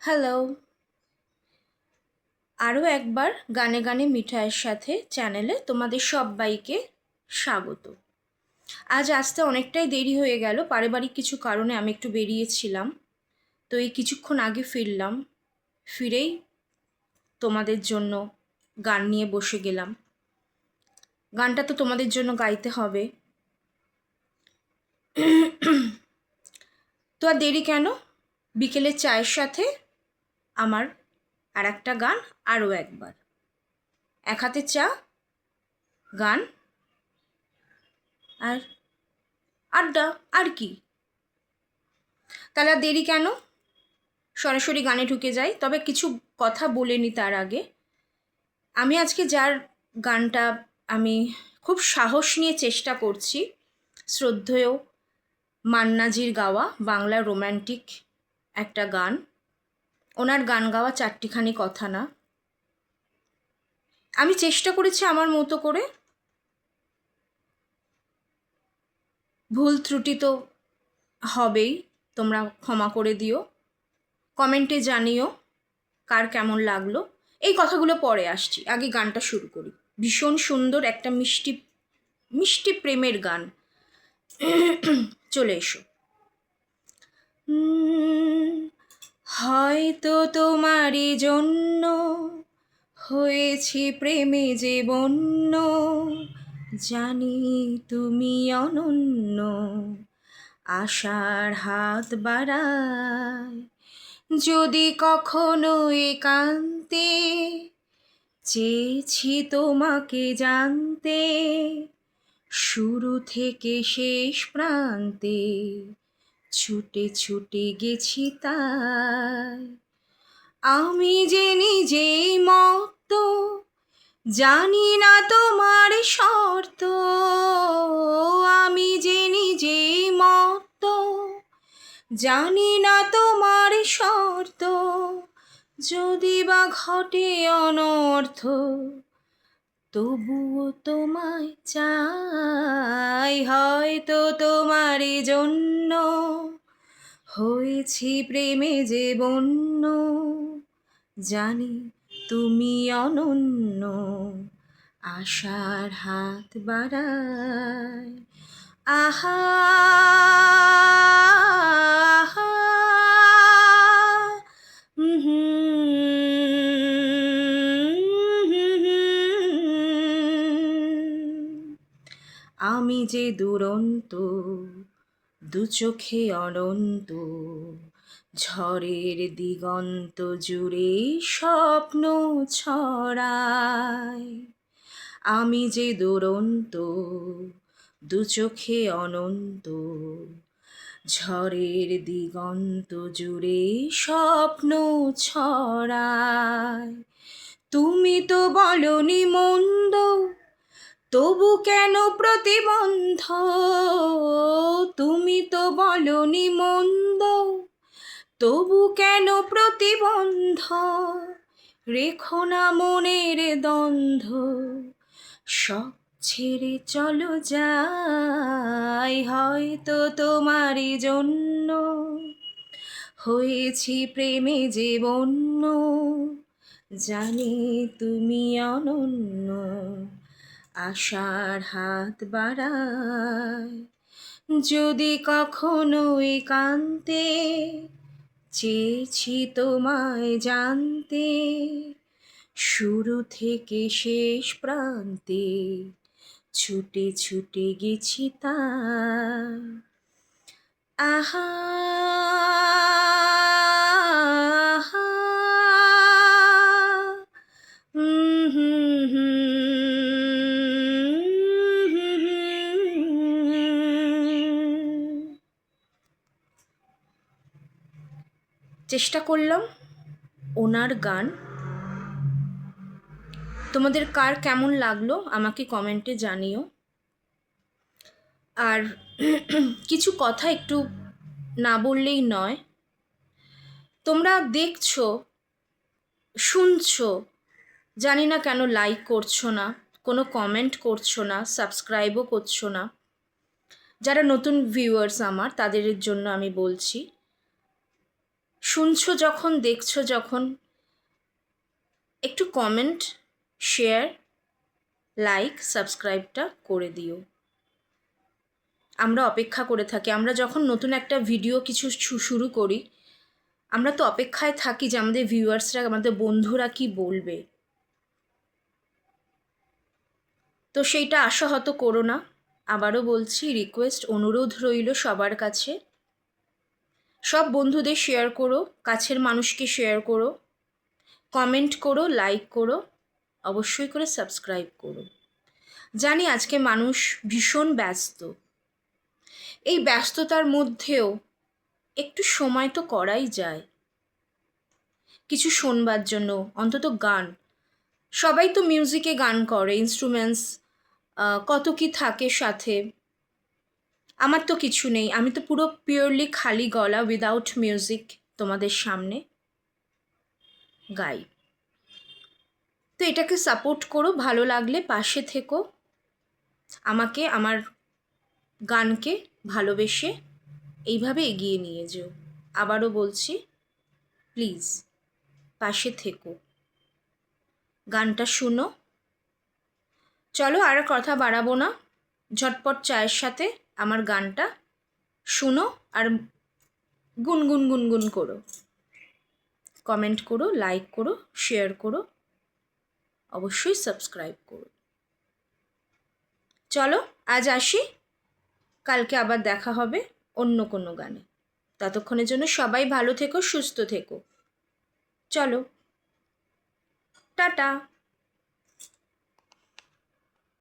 Hello, আরও একবার গানে গানে মিঠাইয়ের সাথে চ্যানেলে তোমাদের সব্বাইকে স্বাগত। আজ আসতে অনেকটাই দেরি হয়ে গেল, পারিবারিক কিছু কারণে আমি একটু বেরিয়েছিলাম। তো এই কিছুক্ষণ আগে ফিরলাম, ফিরেই তোমাদের জন্য গান নিয়ে বসে গেলাম। গানটা তো তোমাদের জন্য গাইতে হবে। তো আর দেরি কেন, বিকেলের চায়ের সাথে আমার আর একটা গান, আরও একবার। এক হাতে চা, গান আর আড্ডা, আর কি। তাহলে আর দেরি কেন, সরাসরি গানে ঢুকে যাই। তবে কিছু কথা বলে নি তার আগে। আমি আজকে যার গানটা আমি খুব সাহস নিয়ে চেষ্টা করছি, শ্রদ্ধেয় মান্নাজির গাওয়া বাংলা রোম্যান্টিক একটা গান। ওনার গান গাওয়া চারটিখানি কথা না, আমি চেষ্টা করেছি আমার মতো করে। ভুল ত্রুটি তো হবেই, তোমরা ক্ষমা করে দিও। কমেন্টে জানিও কার কেমন লাগলো। এই কথাগুলো পরে আসছি, আগে গানটা শুরু করি। ভীষণ সুন্দর একটা মিষ্টি মিষ্টি প্রেমের গান। চলে এসো। হয়তো তোমারই জন্য হয়েছি প্রেমে যে বন্য, জানি তুমি অনন্য, আশার হাত বাড়ায় যদি কখনো একান্তে, চেয়েছি তোমাকে জানতে শুরু থেকে শেষ প্রান্তে, ছুটে ছুটে গেছি তাই। আমি যে নিজেই মত্ত, জানি না তোমার শর্ত। আমি যে নিজেই মত্ত, জানি না তোমার শর্ত। যদি বা ঘটে অনর্থ, তবুও তোমায় চাই। হয়তো তোমারই জন্য হয়েছি প্রেমে যে বন্য, জানি তুমি অনন্য, আশার হাত বাড়ায়। আহা আহা, আমি যে দুরন্ত, দু চোখে অনন্ত, ঝড়ের দিগন্ত জুড়ে স্বপ্ন ছড়ায়। আমি যে দুরন্ত, দু চোখে অনন্ত, ঝড়ের দিগন্ত জুড়ে স্বপ্ন ছড়ায়। তুমি তো বলনি মন্দ, তবু কেন প্রতিবন্ধ। তুমি তো বলনি মন্দ, তবু কেন প্রতিবন্ধ। রেখো না মনের দ্বন্দ্ব, সব ছেড়ে চলো যাই। হয়তো তোমারই জন্য হয়েছি প্রেমে যে বন্য, জানি তুমি অনন্য, আশার হাত বাড়ায় যদি কখনো একান্তে, চেয়েছি তোমায় জানতে শুরু থেকে শেষ প্রান্তে, ছুটে ছুটে গেছি তাই। আহা আহা, চেষ্টা করলাম ওনার গান। তোমাদের কার কেমন লাগলো আমাকে কমেন্টে জানিও। আর কিছু কথা একটু না বললেই নয়। তোমরা দেখছো, শুনছো, জানি না কেন লাইক করছো না, কোনো কমেন্ট করছো না, সাবস্ক্রাইবও করছো না। যারা নতুন ভিউয়ার্স আমার, তাদের জন্য আমি বলছি, শুনছো যখন, দেখছো যখন, একটু কমেন্ট, শেয়ার, লাইক, সাবস্ক্রাইবটা করে দিও। আমরা অপেক্ষা করে থাকি। আমরা যখন নতুন একটা ভিডিও কিছু শুরু করি, আমরা তো অপেক্ষায় থাকি যে আমাদের ভিউয়ার্সরা, আমাদের বন্ধুরা কি বলবে। তো সেইটা আশাহত করো না। আবারও বলছি, রিকোয়েস্ট, অনুরোধ রইল সবার কাছে, সব বন্ধুদের শেয়ার করো, কাছের মানুষকে শেয়ার করো, কমেন্ট করো, লাইক করো, অবশ্যই করে সাবস্ক্রাইব করো। জানি আজকে মানুষ ভীষণ ব্যস্ত, এই ব্যস্ততার মধ্যেও একটু সময় তো করাই যায় কিছু শোনবার জন্য, অন্তত গান। সবাই তো মিউজিকে গান করে, ইনস্ট্রুমেন্টস কত কি থাকে সাথে। আমার তো কিছু নেই, আমি তো পুরো পিওরলি খালি গলা, উইদাউট মিউজিক তোমাদের সামনে গাই। তো এটাকে সাপোর্ট করো, ভালো লাগলে পাশে থেকো, আমাকে, আমার গানকে ভালোবেসে এইভাবে এগিয়ে নিয়ে যেও। আবারও বলছি, প্লিজ পাশে থেকো, গানটা শুনো। চলো আর কথা বাড়াবো না, ঝটপট চায়ের সাথে আমার গানটা শুনো আর গুনগুন গুনগুন করো। কমেন্ট করো, লাইক করো, শেয়ার করো, অবশ্যই সাবস্ক্রাইব করো। চলো আজ আসি, কালকে আবার দেখা হবে অন্য কোনো গানে। ততক্ষণের জন্য সবাই ভালো থেকো, সুস্থ থেকো। চলো, টাটা।